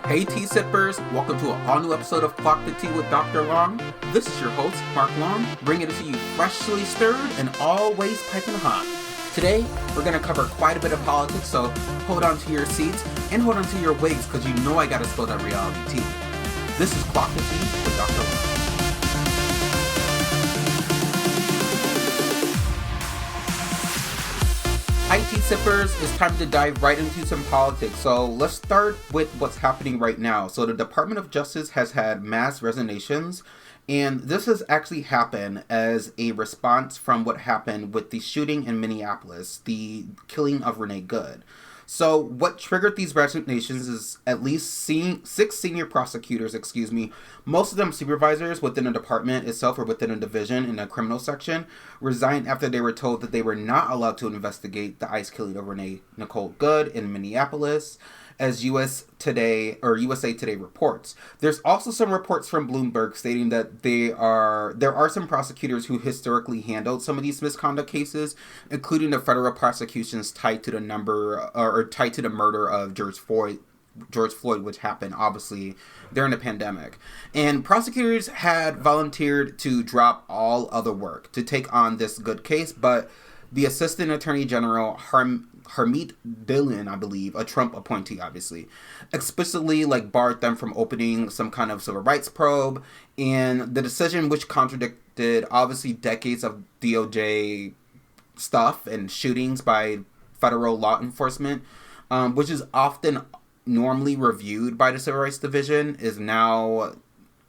Hey tea sippers, welcome to an all-new episode of Clock the Tea with Dr. Long. This is your host, Mark Long, bringing it to you freshly stirred and always piping hot. Today, we're going to cover quite a bit of politics, so hold on to your seats and hold on to your wigs because you know I got to spill that reality tea. This is Clock the Tea with Dr. Long. Hi tea sippers, it's time to dive right into some politics. So let's start with what's happening right now. So the Department of Justice has had mass resignations, and this has actually happened as a response from what happened with the shooting in Minneapolis, the killing of Rene Good. So what triggered these resignations is at least six senior prosecutors, most of them supervisors within a department itself or within a division in a criminal section, resigned after they were told that they were not allowed to investigate the ICE killing of Rene Nicole Good in Minneapolis, as USA Today reports. There's also some reports from Bloomberg stating that there are some prosecutors who historically handled some of these misconduct cases, including the federal prosecutions tied to the murder of George Floyd, which happened obviously during the pandemic. And prosecutors had volunteered to drop all other work to take on this Good case, but the Assistant Attorney General Harmeet Dillon, I believe, a Trump appointee, obviously, explicitly barred them from opening some kind of civil rights probe, and the decision, which contradicted obviously decades of DOJ stuff and shootings by federal law enforcement, which is often normally reviewed by the Civil Rights Division, is now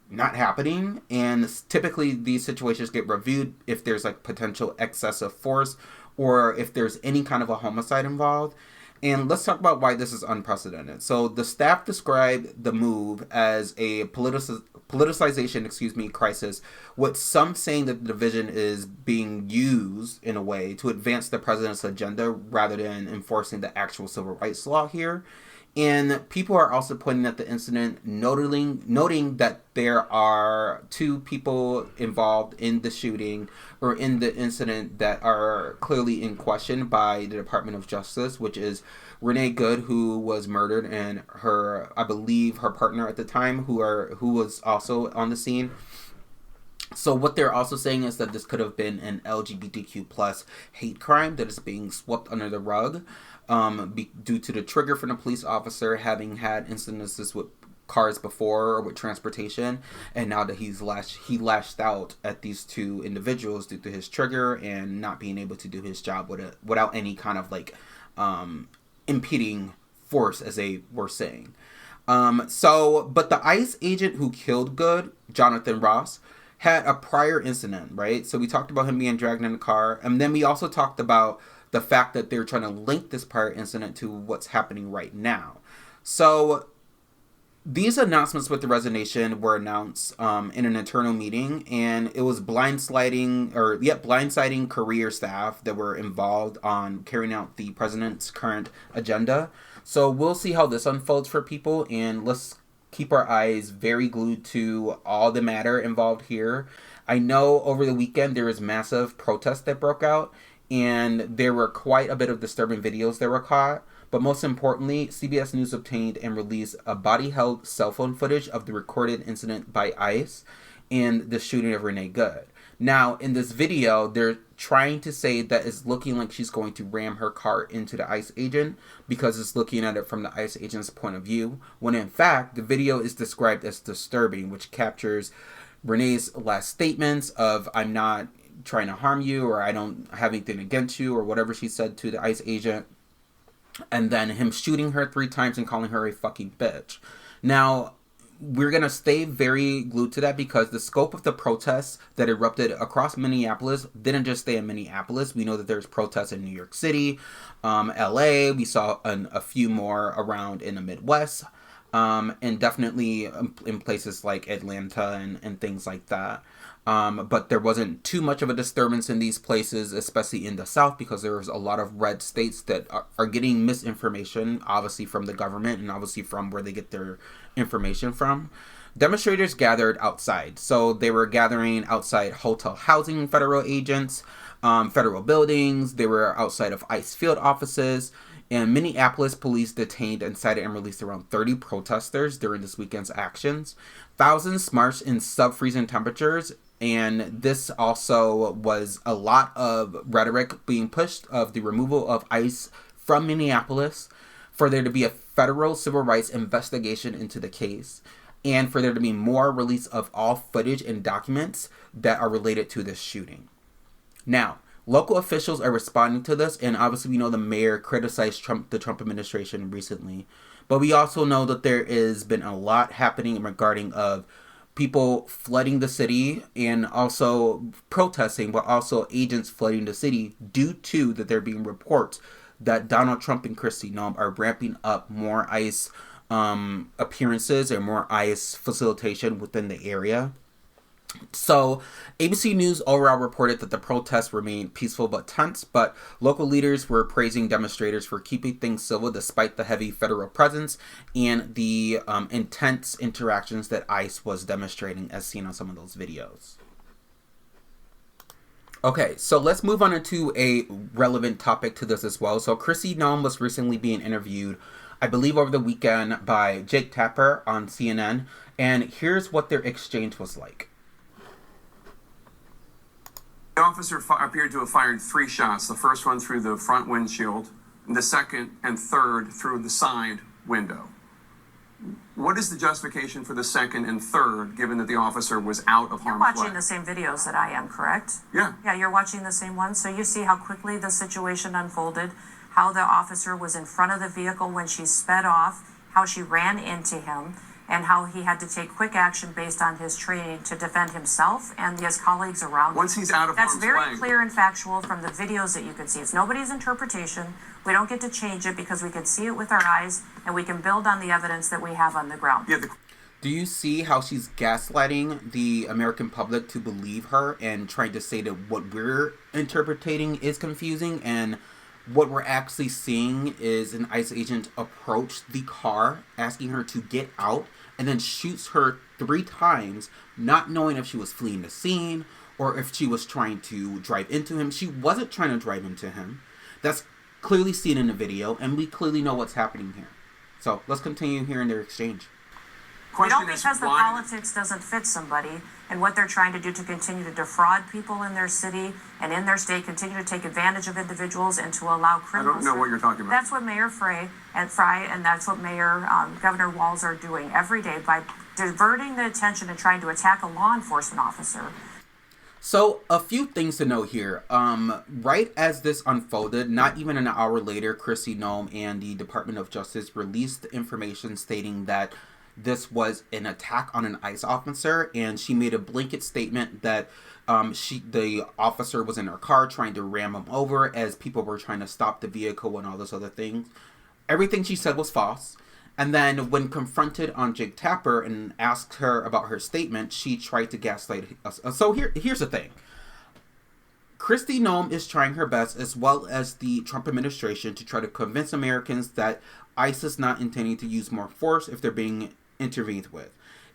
not happening. And typically these situations get reviewed if there's potential excessive force or if there's any kind of a homicide involved. And let's talk about why this is unprecedented. So the staff described the move as a politicization crisis, with some saying that the division is being used in a way to advance the president's agenda rather than enforcing the actual civil rights law here. And people are also pointing at the incident, noting that there are two people involved in the shooting or in the incident that are clearly in question by the Department of Justice, which is Rene Good, who was murdered, and her partner at the time, who was also on the scene. So what they're also saying is that this could have been an LGBTQ plus hate crime that is being swept under the rug, due to the trigger from the police officer having had incidences with cars before or with transportation, and now that he lashed out at these two individuals due to his trigger and not being able to do his job without any kind of impeding force, as they were saying. But the ICE agent who killed Good, Jonathan Ross, had a prior incident, right? So we talked about him being dragged in a car, and then we also talked about the fact that they're trying to link this prior incident to what's happening right now. So these announcements with the resignation were announced in an internal meeting, and it was blindsiding career staff that were involved on carrying out the president's current agenda. So we'll see how this unfolds for people, and let's keep our eyes very glued to all the matter involved here. I know over the weekend there was massive protests that broke out, and there were quite a bit of disturbing videos that were caught. But most importantly, CBS News obtained and released a body-held cell phone footage of the recorded incident by ICE and the shooting of Rene Good. Now, in this video, they're trying to say that it's looking like she's going to ram her car into the ICE agent because it's looking at it from the ICE agent's point of view, when in fact, the video is described as disturbing, which captures Rene's last statements of, "I'm not trying to harm you," or "I don't have anything against you," or whatever she said to the ICE agent, and then him shooting her 3 times and calling her a fucking bitch. Now, we're going to stay very glued to that because the scope of the protests that erupted across Minneapolis didn't just stay in Minneapolis. We know that there's protests in New York City, LA. We saw a few more around in the Midwest, and definitely in places like Atlanta and things like that. But there wasn't too much of a disturbance in these places, especially in the South, because there was a lot of red states that are getting misinformation, obviously from the government and obviously from where they get their information from. Demonstrators gathered outside. So they were gathering outside hotel housing federal agents, federal buildings. They were outside of ICE field offices. And Minneapolis police detained, incited, and released around 30 protesters during this weekend's actions. Thousands marched in sub-freezing temperatures, and this also was a lot of rhetoric being pushed of the removal of ICE from Minneapolis, for there to be a federal civil rights investigation into the case, and for there to be more release of all footage and documents that are related to this shooting. Now, local officials are responding to this, and obviously we know the mayor criticized the Trump administration recently, but we also know that there has been a lot happening regarding of people flooding the city and also protesting, but also agents flooding the city due to that there being reports that Donald Trump and Kristi Noem are ramping up more ICE appearances and more ICE facilitation within the area. So, ABC News overall reported that the protests remained peaceful but tense, but local leaders were praising demonstrators for keeping things civil despite the heavy federal presence and the intense interactions that ICE was demonstrating, as seen on some of those videos. Okay, so let's move on into a relevant topic to this as well. So Kristi Noem was recently being interviewed, I believe over the weekend, by Jake Tapper on CNN, and here's what their exchange was like. The officer appeared to have fired 3 shots, the first one through the front windshield, and the second and third through the side window. What is the justification for the second and third, given that the officer was out of harm's way? You're watching the same videos that I am, correct? Yeah. Yeah, you're watching the same ones, so you see how quickly the situation unfolded, how the officer was in front of the vehicle when she sped off, how she ran into him, and how he had to take quick action based on his training to defend himself and his colleagues around him. Once he's out of harm's way. That's very clear and factual from the videos that you can see. It's nobody's interpretation. We don't get to change it because we can see it with our eyes and we can build on the evidence that we have on the ground. Yeah, Do you see how she's gaslighting the American public to believe her and trying to say that what we're interpreting is confusing, and what we're actually seeing is an ICE agent approach the car, asking her to get out, and then shoots her 3 times, not knowing if she was fleeing the scene or if she was trying to drive into him. She wasn't trying to drive into him. That's clearly seen in the video, and we clearly know what's happening here. So let's continue here in their exchange. We don't, because the politics doesn't fit somebody and what they're trying to do to continue to defraud people in their city and in their state, continue to take advantage of individuals and to allow criminals. I don't know what you're talking about. That's what Mayor Fry and that's what Mayor Governor Walz are doing every day by diverting the attention and trying to attack a law enforcement officer. So, a few things to note here. Right as this unfolded, not even an hour later, Kristi Noem and the Department of Justice released information stating that this was an attack on an ICE officer, and she made a blanket statement that the officer was in her car trying to ram him over as people were trying to stop the vehicle and all those other things. Everything she said was false. And then when confronted on Jake Tapper and asked her about her statement, she tried to gaslight us. So here's the thing. Kristi Noem is trying her best, as well as the Trump administration, to try to convince Americans that ICE is not intending to use more force if they're being intervened with.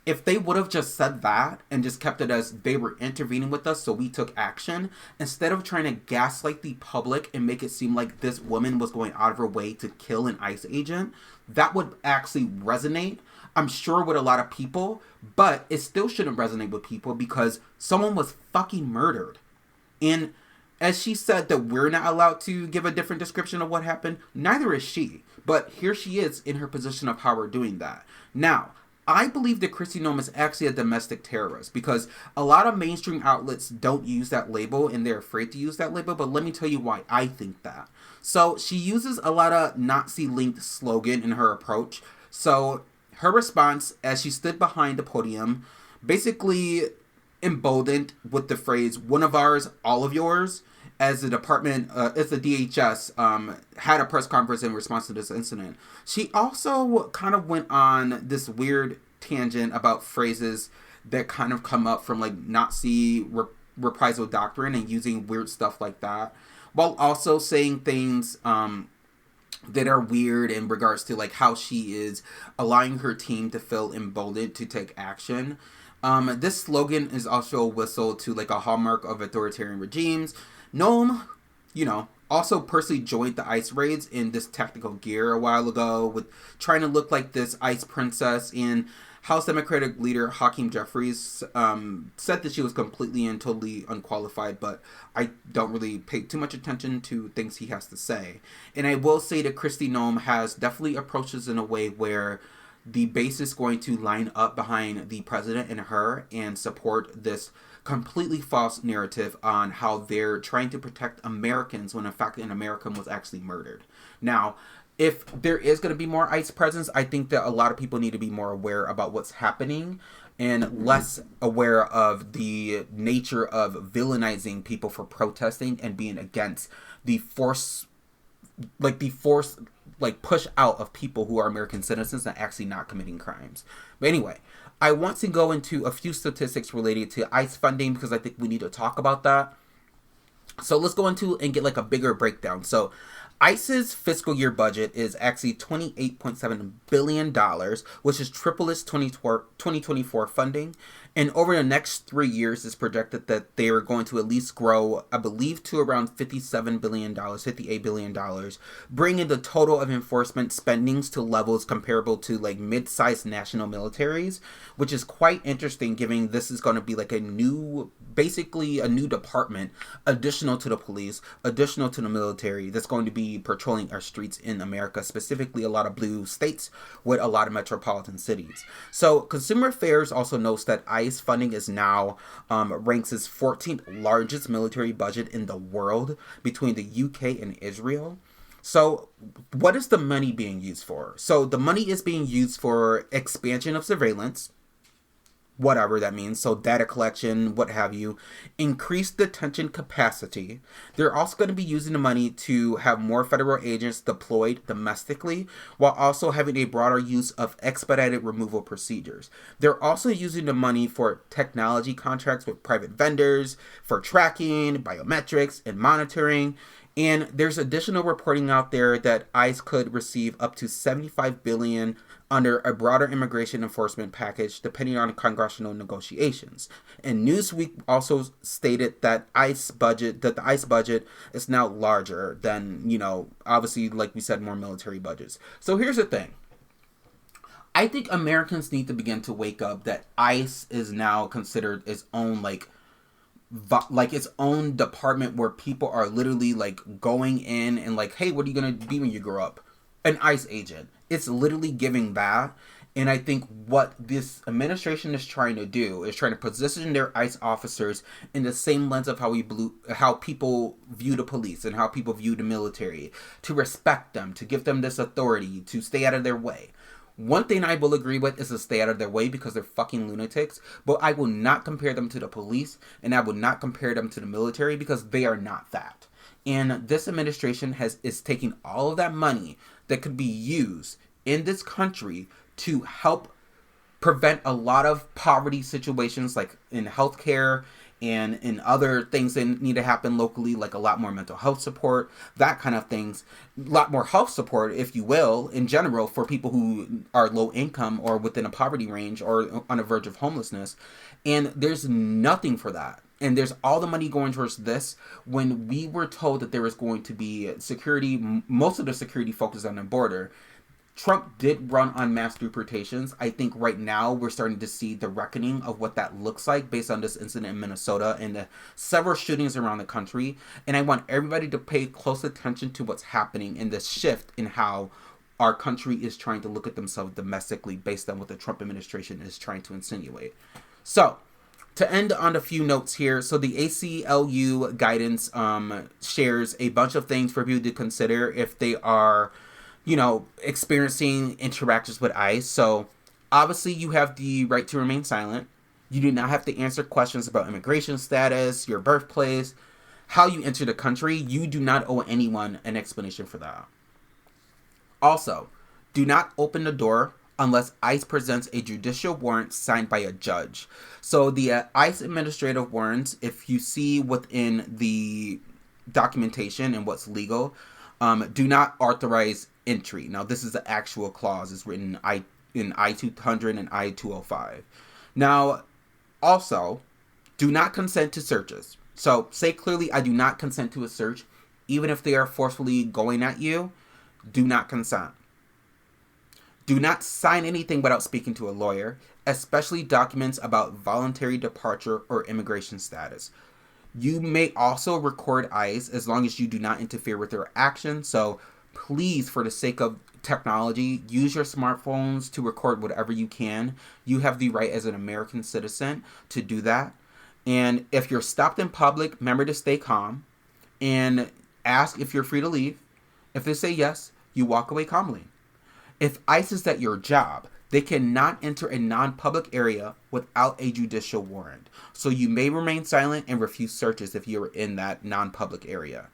If they would have just said that and just kept it as they were intervening with us, so we took action, instead of trying to gaslight the public and make it seem like this woman was going out of her way to kill an ICE agent, that would actually resonate, I'm sure, with a lot of people, but it still shouldn't resonate with people because someone was fucking murdered. And as she said that we're not allowed to give a different description of what happened, neither is she. But here she is in her position of how we're doing that. Now, I believe that Kristi Noem is actually a domestic terrorist because a lot of mainstream outlets don't use that label and they're afraid to use that label, but let me tell you why I think that. So she uses a lot of Nazi-linked slogan in her approach. So her response, as she stood behind the podium, basically emboldened with the phrase, "one of ours, all of yours," as the DHS had a press conference in response to this incident. She also kind of went on this weird tangent about phrases that kind of come up from like Nazi reprisal doctrine and using weird stuff like that, while also saying things that are weird in regards to like how she is allowing her team to feel emboldened to take action. This slogan is also a whistle to like a hallmark of authoritarian regimes. Noem, also personally joined the ICE raids in this tactical gear a while ago with trying to look like this ICE princess. And House Democratic leader Hakeem Jeffries said that she was completely and totally unqualified, but I don't really pay too much attention to things he has to say. And I will say that Kristi Noem has definitely approached this in a way where the base is going to line up behind the president and her and support this completely false narrative on how they're trying to protect Americans when in fact an American was actually murdered. Now, if there is going to be more ICE presence, I think that a lot of people need to be more aware about what's happening and less aware of the nature of villainizing people for protesting and being against the force push out of people who are American citizens and actually not committing crimes. But anyway, I want to go into a few statistics related to ICE funding because I think we need to talk about that. So let's go into and get like a bigger breakdown. So ICE's fiscal year budget is actually $28.7 billion, which is triple its 2024 funding. And over the next 3 years, it's projected that they are going to at least grow, I believe, to around $57 billion, $58 billion, bringing the total of enforcement spendings to levels comparable to like mid-sized national militaries, which is quite interesting given this is going to be like basically a new department, additional to the police, additional to the military, that's going to be patrolling our streets in America, specifically a lot of blue states with a lot of metropolitan cities. So Consumer Affairs also notes that ICE funding is now ranks as 14th largest military budget in the world between the UK and Israel. So what is the money being used for? So the money is being used for expansion of surveillance, whatever that means, so data collection, what have you, increase detention capacity. They're also going to be using the money to have more federal agents deployed domestically, while also having a broader use of expedited removal procedures. They're also using the money for technology contracts with private vendors, for tracking, biometrics, and monitoring. And there's additional reporting out there that ICE could receive up to $75 billion under a broader immigration enforcement package, depending on congressional negotiations. And Newsweek also stated that the ICE budget is now larger than, obviously, like we said, more military budgets. So here's the thing. I think Americans need to begin to wake up that ICE is now considered its own, its own department where people are literally, going in and, hey, what are you going to be when you grow up? An ICE agent. It's literally giving that. And I think what this administration is trying to do is trying to position their ICE officers in the same lens of how people view the police and how people view the military, to respect them, to give them this authority, to stay out of their way. One thing I will agree with is to stay out of their way because they're fucking lunatics, but I will not compare them to the police, and I will not compare them to the military because they are not that. And this administration is taking all of that money that could be used in this country to help prevent a lot of poverty situations, like in healthcare and in other things that need to happen locally, like a lot more mental health support, that kind of things, a lot more health support, if you will, in general, for people who are low income or within a poverty range or on the verge of homelessness. And there's nothing for that. And there's all the money going towards this when we were told that there was going to be security, most of the security focused on the border. Trump did run on mass deportations. I think right now we're starting to see the reckoning of what that looks like based on this incident in Minnesota and the several shootings around the country. And I want everybody to pay close attention to what's happening in this shift in how our country is trying to look at themselves domestically based on what the Trump administration is trying to insinuate. So, to end on a few notes here, so the ACLU guidance shares a bunch of things for people to consider if they are, experiencing interactions with ICE. So obviously you have the right to remain silent. You do not have to answer questions about immigration status, your birthplace, how you enter the country. You do not owe anyone an explanation for that. Also, do not open the door unless ICE presents a judicial warrant signed by a judge. So the ICE administrative warrants, if you see within the documentation and what's legal, do not authorize entry. Now, this is the actual clause. It's written in I-200 and I-205. Now, also, do not consent to searches. So say clearly, I do not consent to a search. even if they are forcefully going at you, do not consent. Do not sign anything without speaking to a lawyer, especially documents about voluntary departure or immigration status. You may also record ICE as long as you do not interfere with their actions. So please, for the sake of technology, use your smartphones to record whatever you can. You have the right as an American citizen to do that. And if you're stopped in public, remember to stay calm and ask if you're free to leave. If they say yes, you walk away calmly. If ICE is at your job, they cannot enter a non-public area without a judicial warrant. So you may remain silent and refuse searches if you're in that non-public area.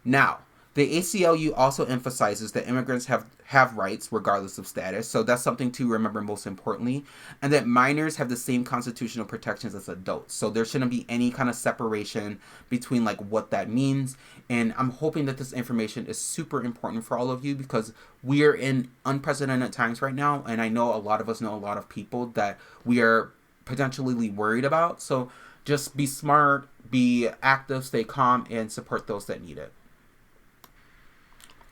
Now, the ACLU also emphasizes that immigrants have rights regardless of status, so that's something to remember most importantly, and that minors have the same constitutional protections as adults. So there shouldn't be any kind of separation between like what that means, and I'm hoping that this information is super important for all of you because we are in unprecedented times right now, and I know a lot of us know a lot of people that we are potentially worried about. So just be smart, be active, stay calm, and support those that need it.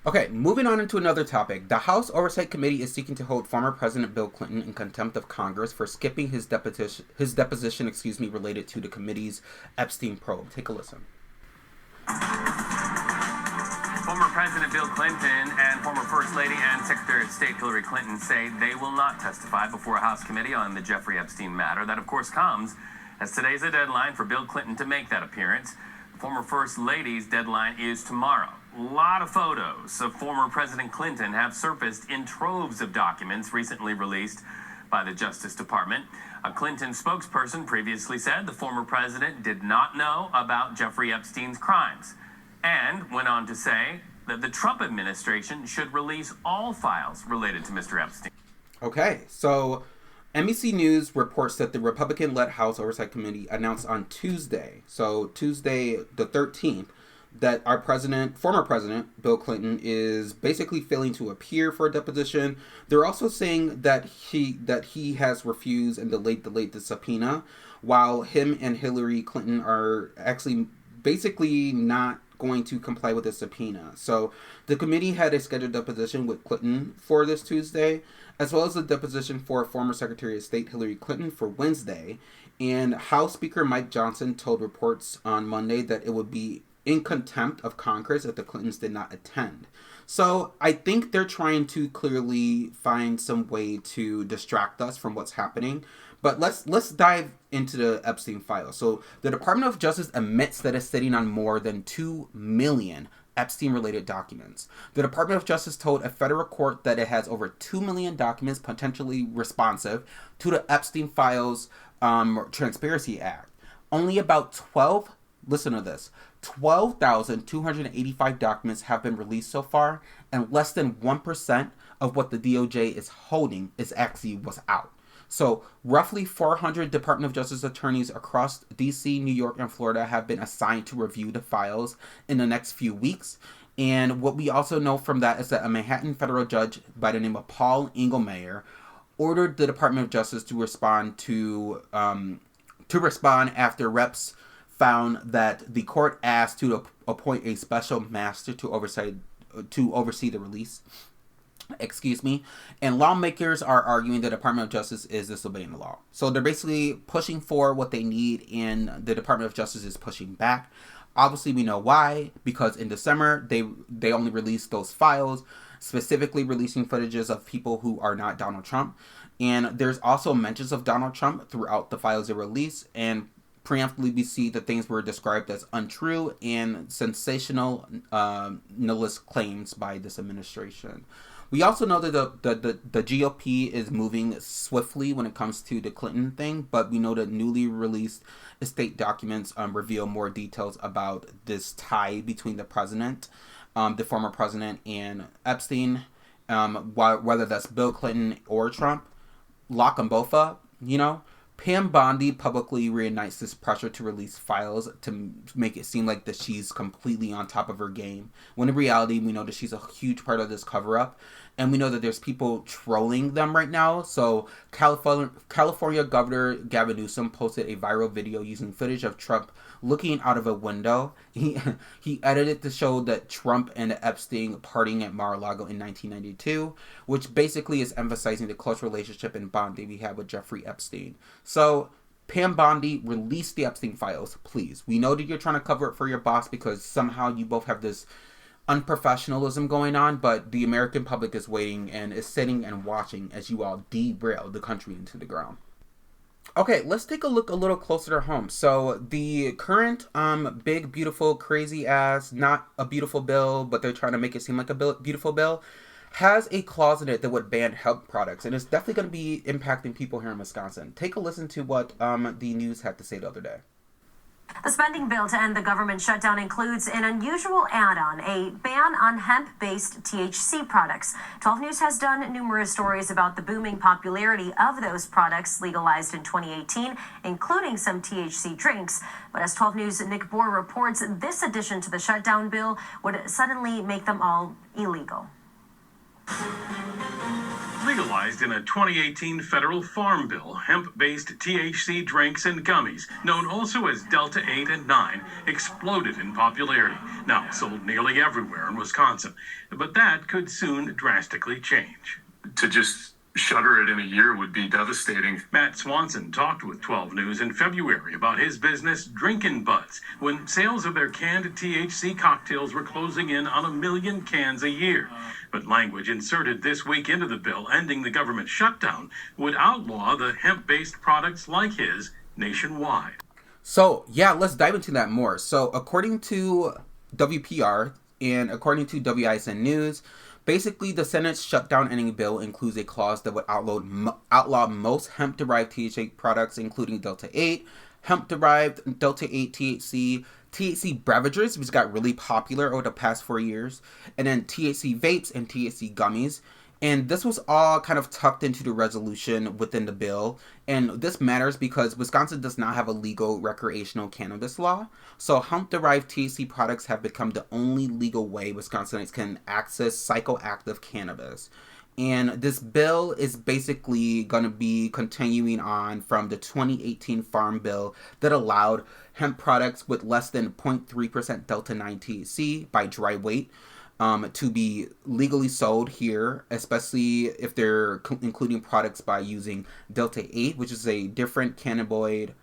Okay, moving on into another topic. The House Oversight Committee is seeking to hold former President Bill Clinton in contempt of Congress for skipping his deposition, related to the committee's Epstein probe. Take a listen. Former President Bill Clinton and former First Lady and Secretary of State Hillary Clinton say they will not testify before a House committee on the Jeffrey Epstein matter. That, of course, comes as today's the deadline for Bill Clinton to make that appearance. The former First Lady's deadline is tomorrow. A lot of photos of former President Clinton have surfaced in troves of documents recently released by the Justice Department. A Clinton spokesperson previously said the former president did not know about Jeffrey Epstein's crimes and went on to say that the Trump administration should release all files related to Mr. Epstein. Okay, so NBC News reports that the Republican-led House Oversight Committee announced on Tuesday, the 13th, that our former president, Bill Clinton, is basically failing to appear for a deposition. They're also saying that he has refused and delayed the subpoena, while him and Hillary Clinton are actually basically not going to comply with the subpoena. So the committee had a scheduled deposition with Clinton for this Tuesday, as well as a deposition for former Secretary of State Hillary Clinton for Wednesday. And House Speaker Mike Johnson told reports on Monday that it would be in contempt of Congress if the Clintons did not attend. So I think they're trying to clearly find some way to distract us from what's happening. But let's dive into the Epstein files. So the Department of Justice admits that it's sitting on more than 2 million Epstein-related documents. The Department of Justice told a federal court that it has over 2 million documents potentially responsive to the Epstein files Transparency Act. Only about 12,285 documents have been released so far, and less than 1% of what the DOJ is holding was out. So roughly 400 Department of Justice attorneys across DC, New York, and Florida have been assigned to review the files in the next few weeks. And what we also know from that is that a Manhattan federal judge by the name of Paul Engelmayer ordered the Department of Justice to respond after reps found that the court asked to appoint a special master to oversee the release. And lawmakers are arguing the Department of Justice is disobeying the law. So they're basically pushing for what they need, and the Department of Justice is pushing back. Obviously, we know why, because in December, they only released those files, specifically releasing footages of people who are not Donald Trump. And there's also mentions of Donald Trump throughout the files they release, and preemptively we see that things were described as untrue and sensational nihilist claims by this administration. We also know that the GOP is moving swiftly when it comes to the Clinton thing, but we know that newly released estate documents reveal more details about this tie between the president, the former president, and Epstein, whether that's Bill Clinton or Trump. Lock them both up, Pam Bondi publicly reignites this pressure to release files to make it seem like that she's completely on top of her game, when in reality we know that she's a huge part of this cover-up, and we know that there's people trolling them right now. So California Governor Gavin Newsom posted a viral video using footage of Trump looking out of a window. He edited to show that Trump and Epstein partying at Mar-a-Lago in 1992, which basically is emphasizing the close relationship and bond that we had with Jeffrey Epstein. So Pam Bondi, release the Epstein files, please. We know that you're trying to cover it for your boss because somehow you both have this unprofessionalism going on, but the American public is waiting and is sitting and watching as you all derail the country into the ground. Okay, let's take a look a little closer to home. So the current big, beautiful, crazy ass, not a beautiful bill, but they're trying to make it seem like a beautiful bill, has a clause in it that would ban hemp products, and it's definitely going to be impacting people here in Wisconsin. Take a listen to what the news had to say the other day. The spending bill to end the government shutdown includes an unusual add-on, a ban on hemp-based THC products. 12 News has done numerous stories about the booming popularity of those products legalized in 2018, including some THC drinks. But as 12 News' Nick Bohr reports, this addition to the shutdown bill would suddenly make them all illegal. Legalized in a 2018 federal farm bill, hemp-based THC drinks and gummies, known also as Delta 8 and 9, exploded in popularity, now sold nearly everywhere in Wisconsin. But that could soon drastically change. To just shutter it in a year would be devastating. Matt Swanson talked with 12 News in February about his business Drinkin' Buds, when sales of their canned THC cocktails were closing in on 1 million cans a year. But language inserted this week into the bill ending the government shutdown would outlaw the hemp-based products like his nationwide. So, yeah, let's dive into that more. So, according to WPR and according to WISN News, basically the Senate's shutdown ending bill includes a clause that would outlaw most hemp-derived THC products, including Delta 8, hemp-derived Delta 8 THC, THC beverages, which got really popular over the past 4 years, and then THC vapes and THC gummies. And this was all kind of tucked into the resolution within the bill. And this matters because Wisconsin does not have a legal recreational cannabis law. So hemp-derived THC products have become the only legal way Wisconsinites can access psychoactive cannabis. And this bill is basically going to be continuing on from the 2018 Farm Bill that allowed hemp products with less than 0.3% Delta 9 THC by dry weight to be legally sold here, especially if they're including products by using Delta 8, which is a different cannabinoid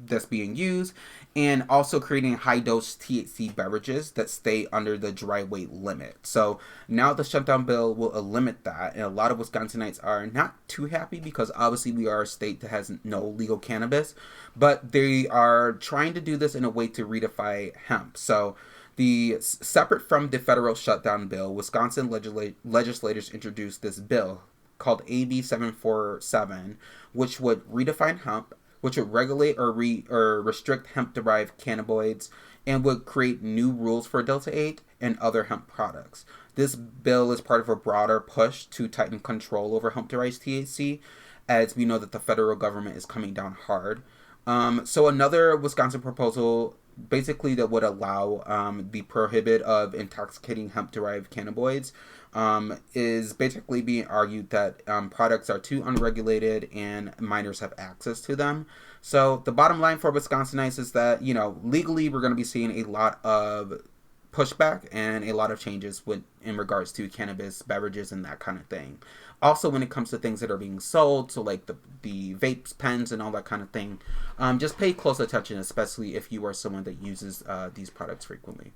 that's being used, and also creating high-dose THC beverages that stay under the dry weight limit. So now the shutdown bill will limit that, and a lot of Wisconsinites are not too happy because obviously we are a state that has no legal cannabis, but they are trying to do this in a way to redefine hemp. So separate from the federal shutdown bill, Wisconsin legislators introduced this bill called AB 747, which would redefine hemp, which would regulate or restrict hemp-derived cannabinoids, and would create new rules for Delta 8 and other hemp products. This bill is part of a broader push to tighten control over hemp-derived THC, as we know that the federal government is coming down hard. So another Wisconsin proposal basically that would allow the prohibit of intoxicating hemp-derived cannabinoids is basically being argued that products are too unregulated and minors have access to them. So the bottom line for Wisconsinites is that, legally we're going to be seeing a lot of pushback and a lot of changes in regards to cannabis beverages and that kind of thing. Also, when it comes to things that are being sold, so like the vapes, pens, and all that kind of thing, just pay close attention, especially if you are someone that uses these products frequently.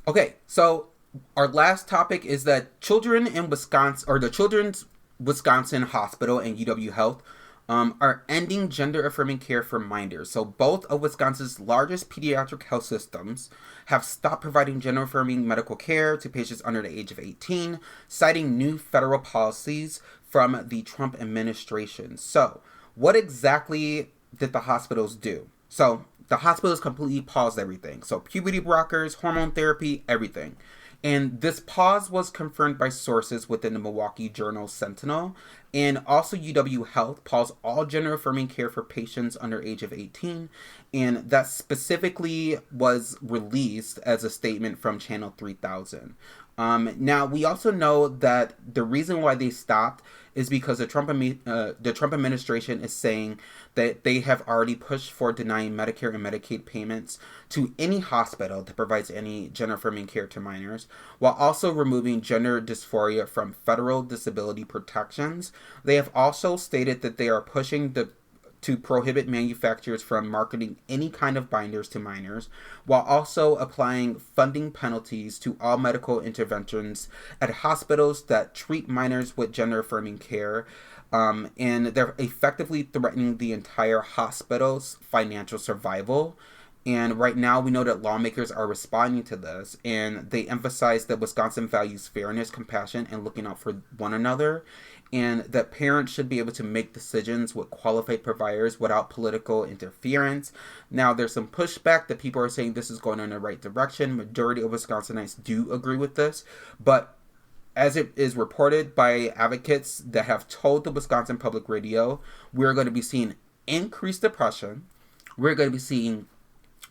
Okay, so our last topic is that children in Wisconsin, or the Children's Wisconsin Hospital and UW Health, are ending gender-affirming care for minors. So both of Wisconsin's largest pediatric health systems have stopped providing gender-affirming medical care to patients under the age of 18, citing new federal policies from the Trump administration. So what exactly did the hospitals do? So the hospitals completely paused everything. So puberty blockers, hormone therapy, everything. And this pause was confirmed by sources within the Milwaukee Journal Sentinel, And also UW Health paused all gender-affirming care for patients under age of 18. And that specifically was released as a statement from Channel 3000. Now, we also know that the reason why they stopped is because the Trump administration is saying that they have already pushed for denying Medicare and Medicaid payments to any hospital that provides any gender-affirming care to minors, while also removing gender dysphoria from federal disability protections. They have also stated that they are pushing to prohibit manufacturers from marketing any kind of binders to minors, while also applying funding penalties to all medical interventions at hospitals that treat minors with gender-affirming care. And they're effectively threatening the entire hospital's financial survival. And right now, we know that lawmakers are responding to this, and they emphasize that Wisconsin values fairness, compassion, and looking out for one another, and that parents should be able to make decisions with qualified providers without political interference. Now, there's some pushback that people are saying this is going in the right direction. Majority of Wisconsinites do agree with this, but as it is reported by advocates that have told the Wisconsin Public Radio, we're going to be seeing increased depression. We're going to be seeing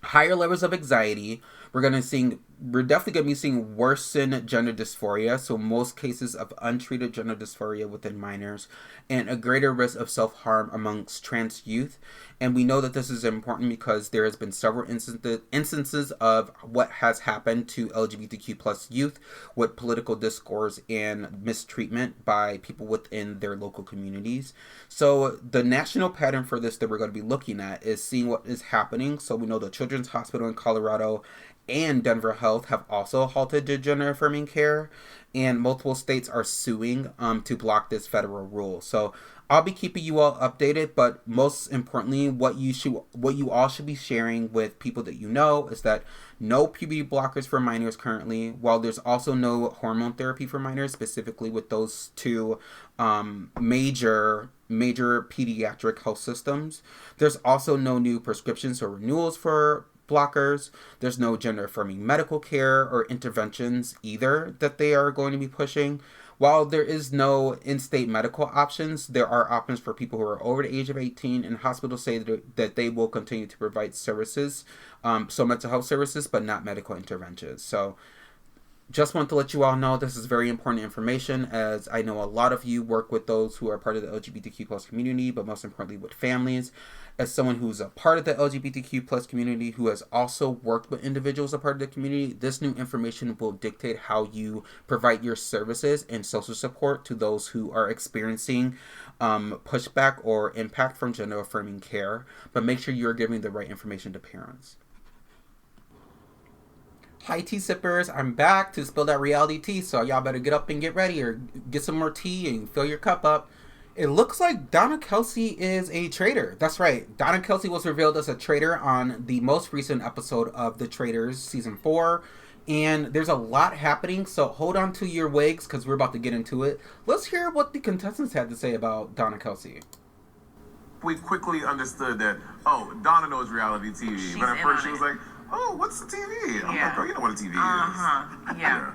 higher levels of anxiety. We're definitely going to be seeing worsened gender dysphoria, so most cases of untreated gender dysphoria within minors, and a greater risk of self-harm amongst trans youth. And we know that this is important because there has been several instances of what has happened to LGBTQ plus youth with political discourse and mistreatment by people within their local communities. So the national pattern for this that we're going to be looking at is seeing what is happening. So we know the Children's Hospital in Colorado and Denver Health have also halted their gender-affirming care, and multiple states are suing to block this federal rule. So I'll be keeping you all updated, but most importantly, what you all should be sharing with people that you know is that no puberty blockers for minors currently, while there's also no hormone therapy for minors, specifically with those two major pediatric health systems. There's also no new prescriptions or renewals for blockers. There's no gender-affirming medical care or interventions either that they are going to be pushing. While there is no in-state medical options, there are options for people who are over the age of 18, and hospitals say that they will continue to provide services, so mental health services, but not medical interventions. So just want to let you all know this is very important information, as I know a lot of you work with those who are part of the LGBTQ plus community, but most importantly with families. As someone who's a part of the LGBTQ plus community who has also worked with individuals a part of the community, this new information will dictate how you provide your services and social support to those who are experiencing pushback or impact from gender affirming care. But make sure you're giving the right information to parents. Hi tea sippers, I'm back to spill that reality tea, so y'all better get up and get ready or get some more tea and fill your cup up. It looks like Donna Kelsey is a traitor. That's right. Donna Kelsey was revealed as a traitor on the most recent episode of the Traitors season 4. And there's a lot happening, so hold on to your wigs because we're about to get into it. Let's hear what the contestants had to say about Donna Kelsey. We quickly understood that, Donna knows reality TV. But at first she was like, what's the TV? I'm like, girl, you know what a TV is. Yeah.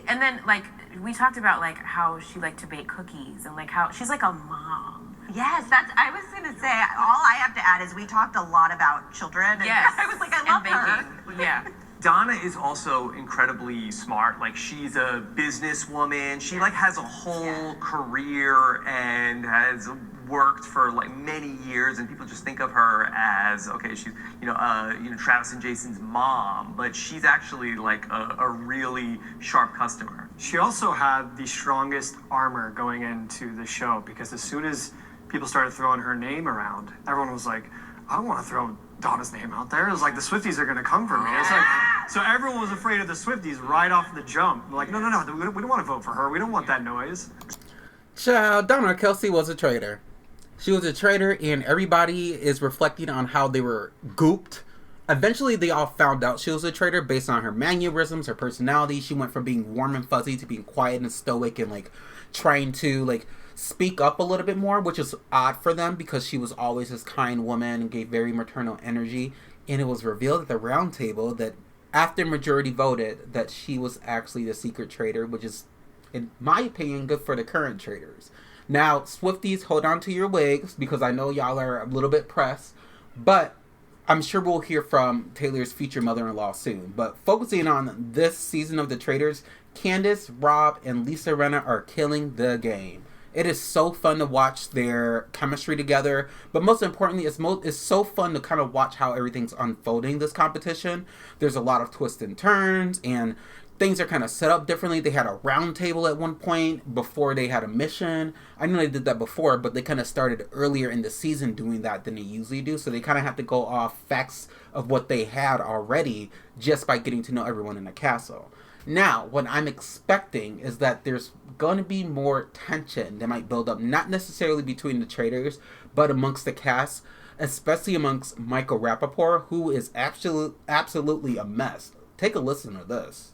And then, we talked about, how she liked to bake cookies and, how she's like a mom. Yes, I was going to say, all I have to add is we talked a lot about children. And yes. I was like, I love her. Yeah. Donna is also incredibly smart. She's a businesswoman. She has a whole career and has worked for many years, and people just think of her as she's Travis and Jason's mom, but she's actually a really sharp customer. She also had the strongest armor going into the show, because as soon as people started throwing her name around, everyone was like, I don't want to throw Donna's name out there. It was like, the Swifties are going to come for me. It's so everyone was afraid of the Swifties right off the jump. Like, no, we don't want to vote for her. We don't want that noise. Child, Donna Kelsey was a traitor. She was a traitor, and everybody is reflecting on how they were gooped. Eventually, they all found out she was a traitor based on her mannerisms, her personality. She went from being warm and fuzzy to being quiet and stoic and, trying to, speak up a little bit more, which is odd for them because she was always this kind woman and gave very maternal energy. And it was revealed at the round table that after majority voted that she was actually the secret traitor, which is, in my opinion, good for the current traitors. Now, Swifties, hold on to your wigs because I know y'all are a little bit pressed, but I'm sure we'll hear from Taylor's future mother-in-law soon. But focusing on this season of The Traitors, Candace, RHOP, and Lisa Rinna are killing the game. It is so fun to watch their chemistry together, but most importantly, it's so fun to kind of watch how everything's unfolding this competition. There's a lot of twists and turns, and things are kind of set up differently. They had a round table at one point before they had a mission. I know they did that before, but they kind of started earlier in the season doing that than they usually do, so they kind of have to go off facts of what they had already just by getting to know everyone in the castle. Now, what I'm expecting is that there's going to be more tension that might build up, not necessarily between the Traitors, but amongst the cast, especially amongst Michael Rapaport, who is absolutely a mess. Take a listen to this.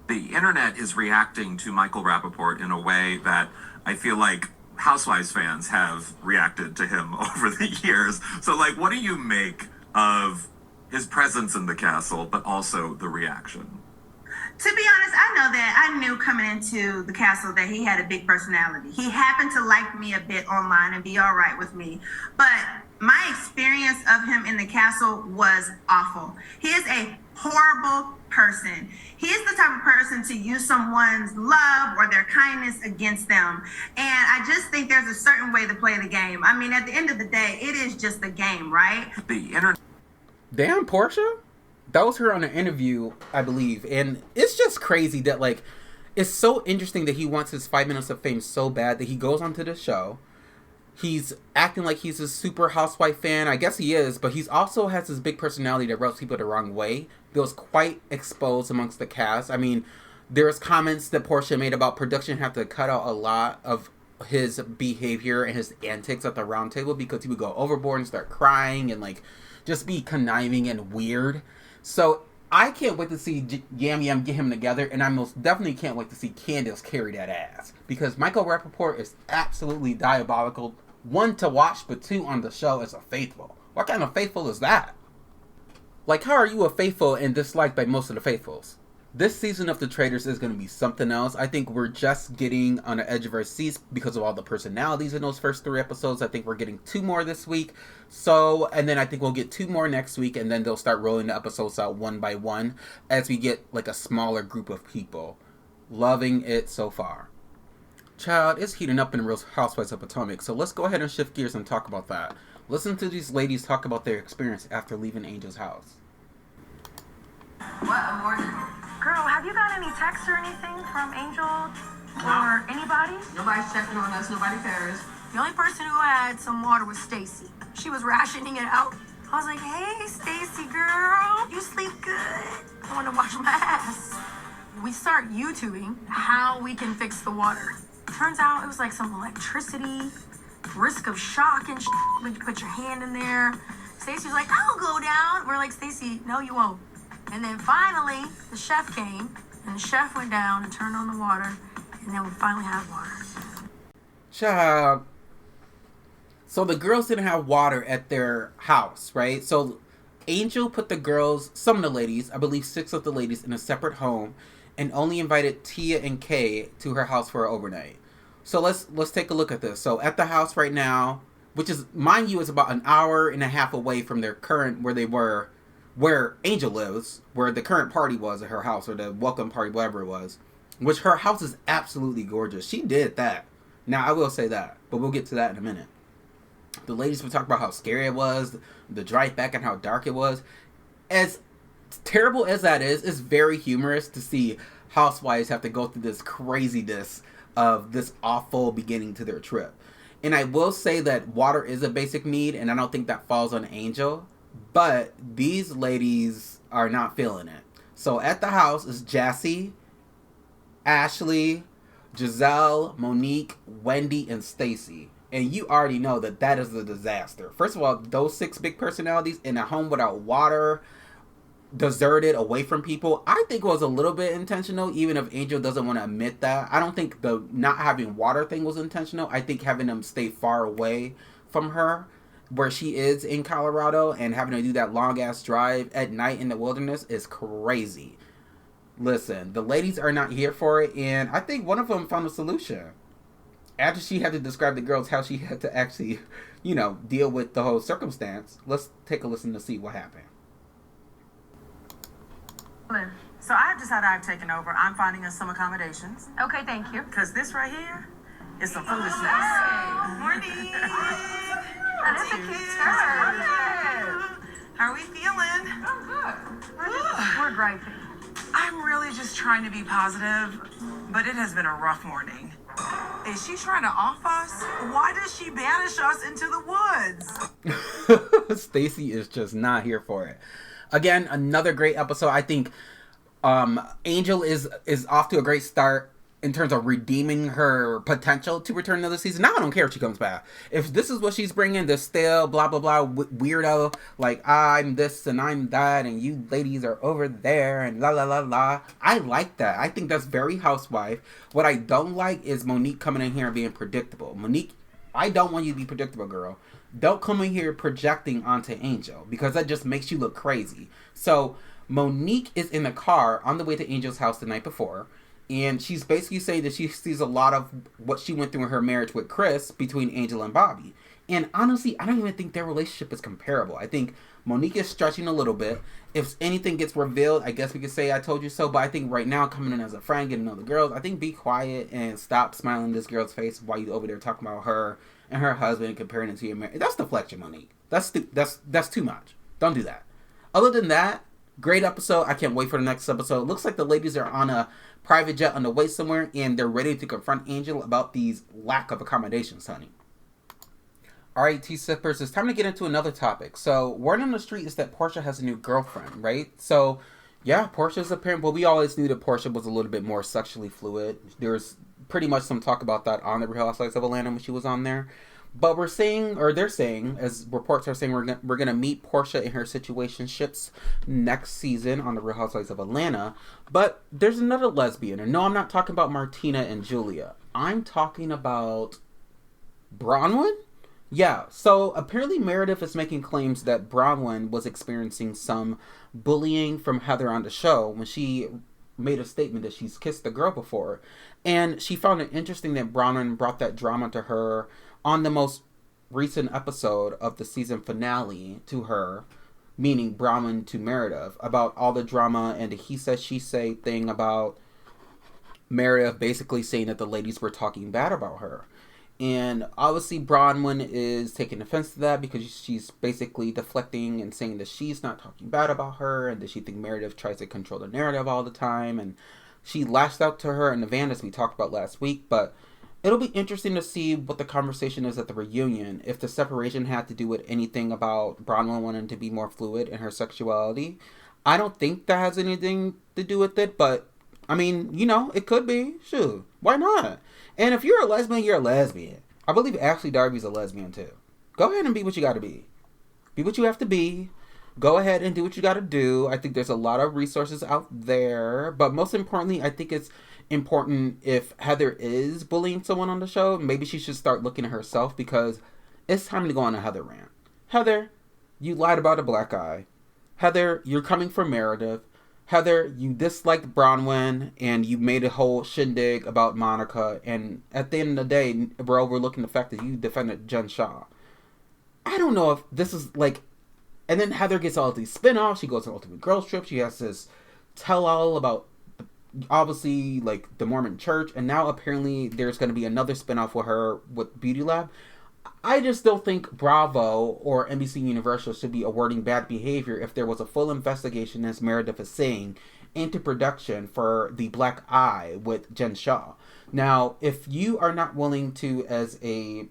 The internet is reacting to Michael Rapaport in a way that I feel like Housewives fans have reacted to him over the years. So, like, what do you make of his presence in the castle, but also the reaction? To be honest, I know that I knew coming into the castle that he had a big personality. He happened to like me a bit online and be all right with me. But my experience of him in the castle was awful. He is a horrible person. He is the type of person to use someone's love or their kindness against them. And I just think there's a certain way to play the game. I mean, at the end of the day, it is just a game, right? The internet. Damn, Portia? That was her on an interview, I believe. And it's just crazy that, like, it's so interesting that he wants his 5 minutes of fame so bad that he goes onto the show. He's acting like he's a super housewife fan. I guess he is, but he's also has this big personality that rubs people the wrong way. That was quite exposed amongst the cast. I mean, there's comments that Portia made about production have to cut out a lot of his behavior and his antics at the round table because he would go overboard and start crying and, like, just be conniving and weird. So I can't wait to see Yam Yam get him together, and I most definitely can't wait to see Candace carry that ass. Because Michael Rapaport is absolutely diabolical. One, to watch, but two, on the show as a faithful. What kind of faithful is that? Like, how are you a faithful and disliked by most of the faithfuls? This season of The Traitors is going to be something else. I think we're just getting on the edge of our seats because of all the personalities in those first 3 episodes. I think we're getting 2 more this week. So, and then I think we'll get 2 more next week, and then they'll start rolling the episodes out one by one as we get, like, a smaller group of people. Loving it so far. Child, it's heating up in Real Housewives of Potomac, so let's go ahead and shift gears and talk about that. Listen to these ladies talk about their experience after leaving Angel's house. What, morning? Girl, have you got any texts or anything from Angel or anybody? Nobody's checking on us. Nobody cares. The only person who had some water was Stacy. She was rationing it out. I was like, hey, Stacy, girl, you sleep good. I want to wash my ass. We start YouTubing how we can fix the water. Turns out it was like some electricity, risk of shock and when you put your hand in there. Stacy was like, I'll go down. We're like, Stacy, no, you won't. And then finally, the chef came, and the chef went down and turned on the water, and then we finally had water. Child. So the girls didn't have water at their house, right? So Angel put the girls, some of the ladies, I believe 6 of the ladies, in a separate home, and only invited Tia and Kay to her house for an overnight. So let's take a look at this. So at the house right now, which is, mind you, is about an hour and a half away from their current, where Angel lives, where the current party was at her house, or the welcome party, whatever it was, which her house is absolutely gorgeous. She did that. Now, I will say that, but we'll get to that in a minute. The ladies would talk about how scary it was, the drive back, and how dark it was. As terrible as that is, it's very humorous to see housewives have to go through this craziness of this awful beginning to their trip. And I will say that water is a basic need, and I don't think that falls on Angel. But these ladies are not feeling it. So at the house is Jassy, Ashley, Giselle, Monique, Wendy, and Stacy. And you already know that that is a disaster. First of all, those 6 big personalities in a home without water, deserted, away from people, I think was a little bit intentional, even if Angel doesn't want to admit that. I don't think the not having water thing was intentional. I think having them stay far away from her, where she is in Colorado, and having to do that long-ass drive at night in the wilderness is crazy. Listen, the ladies are not here for it, and I think one of them found a solution. after she had to describe the girls how she had to actually, deal with the whole circumstance, let's take a listen to see what happened. So I've decided I've taken over. I'm finding us some accommodations. Okay, thank you. Because this right here is some foolishness. Morning. That is a cute skirt. How are we feeling? We're griping. I'm really just trying to be positive, but it has been a rough morning. Is she trying to off us? Why does she banish us into the woods? Stacey is just not here for it. Again, another great episode. I think Angel is off to a great start in terms of redeeming her potential to return another season. Now I don't care if she comes back. If this is what she's bringing, this stale blah blah blah weirdo, like I'm this and I'm that and you ladies are over there and la la la la. I like that. I think that's very housewife. What I don't like is Monique coming in here and being predictable. Monique, I don't want you to be predictable, girl. Don't come in here projecting onto Angel because that just makes you look crazy. So Monique is in the car on the way to Angel's house the night before. And she's basically saying that she sees a lot of what she went through in her marriage with Chris between Angel and Bobby. And honestly, I don't even think their relationship is comparable. I think Monique is stretching a little bit. If anything gets revealed, I guess we could say I told you so. But I think right now, coming in as a friend, getting to know the girls, I think be quiet and stop smiling in this girl's face while you over there talking about her and her husband and comparing it to your marriage. That's deflection, Monique. That's too much. Don't do that. Other than that, great episode. I can't wait for the next episode. It looks like the ladies are on a private jet on the way somewhere, and they're ready to confront Angel about these lack of accommodations, honey. Alright, tea sippers, it's time to get into another topic. So, word on the street is that Portia has a new girlfriend, right? So, yeah, Portia's apparent. Well, we always knew that Portia was a little bit more sexually fluid. There's pretty much some talk about that on the Real Housewives of Atlanta when she was on there. But we're saying, or they're saying, as reports are saying, we're gonna meet Portia in her situationships next season on the Real Housewives of Atlanta. But there's another lesbian, and no, I'm not talking about Martina and Julia. I'm talking about Bronwyn. Yeah. So apparently Meredith is making claims that Bronwyn was experiencing some bullying from Heather on the show when she made a statement that she's kissed the girl before, and she found it interesting that Bronwyn brought that drama to her on the most recent episode of the season finale to her, meaning Bronwyn to Meredith, about all the drama and the he said she say thing about Meredith basically saying that the ladies were talking bad about her. And obviously Bronwyn is taking offense to that because she's basically deflecting and saying that she's not talking bad about her and that she thinks Meredith tries to control the narrative all the time. And she lashed out to her in the van as we talked about last week, but it'll be interesting to see what the conversation is at the reunion. If the separation had to do with anything about Bronwyn wanting to be more fluid in her sexuality. I don't think that has anything to do with it, but I mean, it could be. Sure. Why not? And if you're a lesbian, you're a lesbian. I believe Ashley Darby's a lesbian too. Go ahead and be what you gotta be. Be what you have to be. Go ahead and do what you gotta do. I think there's a lot of resources out there. But most importantly, I think it's important if Heather is bullying someone on the show, maybe she should start looking at herself because it's time to go on a Heather rant. Heather, you lied about a black guy. Heather, you're coming for Meredith. Heather, you disliked Bronwyn and you made a whole shindig about Monica, and at the end of the day, we're overlooking the fact that you defended Jen Shah. I don't know if this is like, and then Heather gets all these spin-offs. She goes on Ultimate Girls Trip. She has this tell-all about obviously like the Mormon Church, and now apparently there's going to be another spin-off with her with Beauty Lab. I just don't think Bravo or NBC Universal should be awarding bad behavior if there was a full investigation, as Meredith is saying, into production for the Black Eye with Jen Shah. Now, if you are not willing to, as a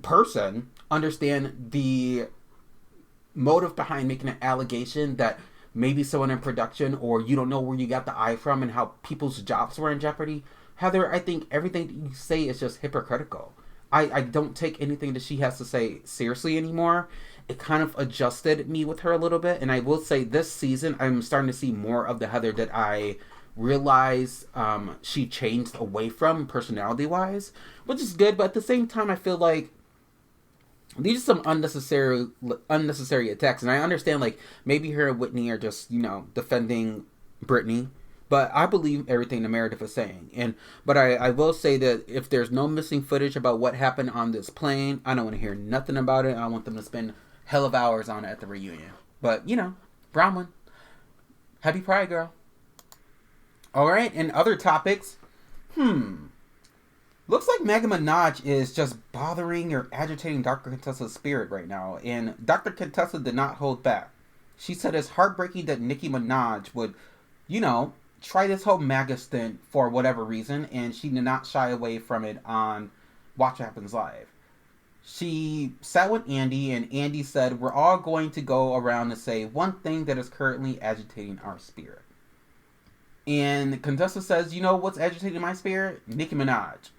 person, understand the motive behind making an allegation that maybe someone in production, or you don't know where you got the eye from and how people's jobs were in jeopardy, Heather, I think everything that you say is just hypocritical. I don't take anything that she has to say seriously anymore. It kind of adjusted me with her a little bit. And I will say this season, I'm starting to see more of the Heather that I realized she changed away from personality-wise, which is good. But at the same time, I feel like these are some unnecessary attacks. And I understand, like, maybe her and Whitney are just, defending Brittany. But I believe everything the Meredith is saying. But I will say that if there's no missing footage about what happened on this plane, I don't want to hear nothing about it. I want them to spend hell of hours on it at the reunion. But, brown one. Happy Pride, girl. Alright, and other topics. Looks like Megan Minaj is just bothering or agitating Dr. Contessa's spirit right now. And Dr. Contessa did not hold back. She said it's heartbreaking that Nicki Minaj would, try this whole MAGA stint for whatever reason. And she did not shy away from it on Watch What Happens Live. She sat with Andy, and Andy said, we're all going to go around and say one thing that is currently agitating our spirit. And Contessa says, what's agitating my spirit? Nicki Minaj.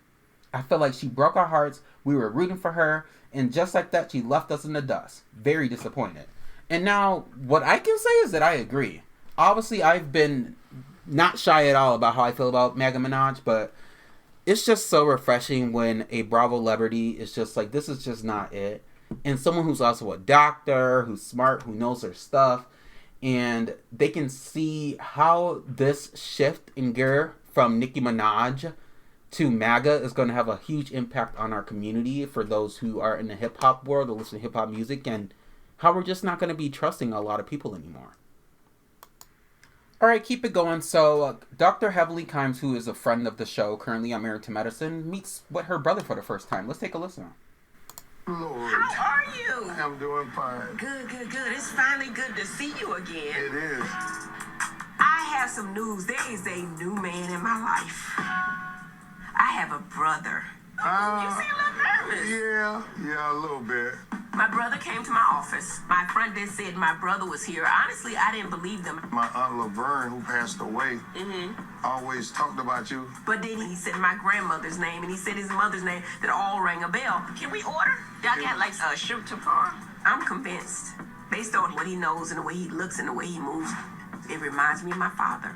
I feel like she broke our hearts. We were rooting for her. And just like that, she left us in the dust. Very disappointed. And now, what I can say is that I agree. Obviously, I've been not shy at all about how I feel about Megan Minaj. But it's just so refreshing when a Bravo celebrity is just like, this is just not it. And someone who's also a doctor, who's smart, who knows their stuff. And they can see how this shift in gear from Nicki Minaj to MAGA is going to have a huge impact on our community for those who are in the hip-hop world or listen to hip-hop music, and how we're just not going to be trusting a lot of people anymore. Alright, keep it going. So, Dr. Heavenly Kimes, who is a friend of the show, currently on Married to Medicine, meets with her brother for the first time. Let's take a listen. Lord. How are you? I'm doing fine. Good. It's finally good to see you again. It is. I have some news. There is a new man in my life. I have a brother. You seem a little nervous. Yeah, a little bit. My brother came to my office. My friend then said my brother was here. Honestly, I didn't believe them. My Aunt Laverne, who passed away, always talked about you. But then he said my grandmother's name, and he said his mother's name, that all rang a bell. Can we order? Y'all got like a shrimp tartare? I'm convinced. Based on what he knows and the way he looks and the way he moves, it reminds me of my father.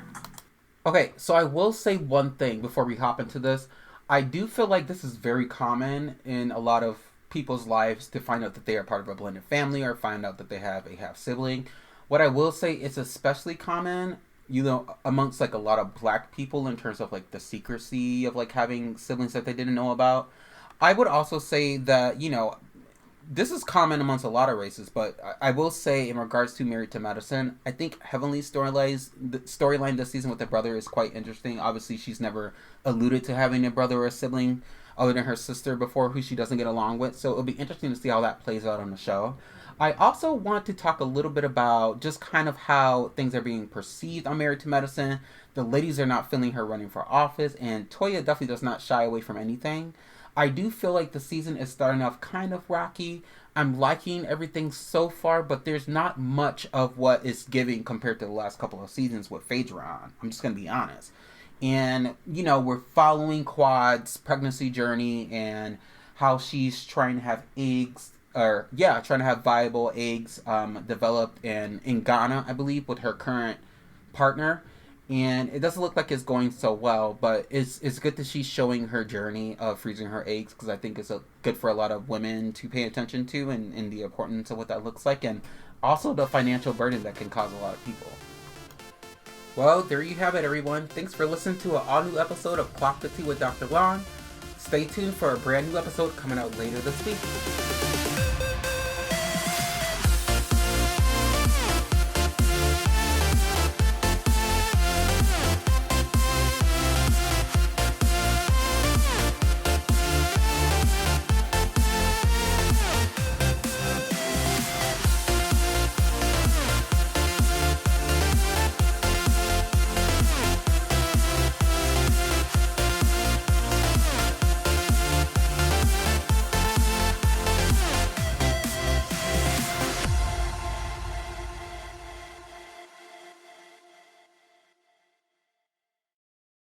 Okay, so I will say one thing before we hop into this. I do feel like this is very common in a lot of people's lives to find out that they are part of a blended family or find out that they have a half-sibling. What I will say is especially common, amongst like a lot of black people in terms of like the secrecy of like having siblings that they didn't know about. I would also say that, this is common amongst a lot of races, but I will say in regards to Married to Medicine, I think Heavenly's storyline this season with her brother is quite interesting. Obviously, she's never alluded to having a brother or a sibling other than her sister before, who she doesn't get along with. So it'll be interesting to see how that plays out on the show. I also want to talk a little bit about just kind of how things are being perceived on Married to Medicine. The ladies are not feeling her running for office, and Toya definitely does not shy away from anything. I do feel like the season is starting off kind of rocky. I'm liking everything so far, but there's not much of what is giving compared to the last couple of seasons with Phaedra on. I'm just going to be honest. And, we're following Quad's pregnancy journey and how she's trying to have trying to have viable eggs developed in Ghana, I believe, with her current partner. And it doesn't look like it's going so well, but it's good that she's showing her journey of freezing her eggs, because I think it's good for a lot of women to pay attention to and the importance of what that looks like, and also the financial burden that can cause a lot of people. Well, there you have it, everyone. Thanks for listening to an all-new episode of Clock the Tea with Dr. Lon. Stay tuned for a brand new episode coming out later this week.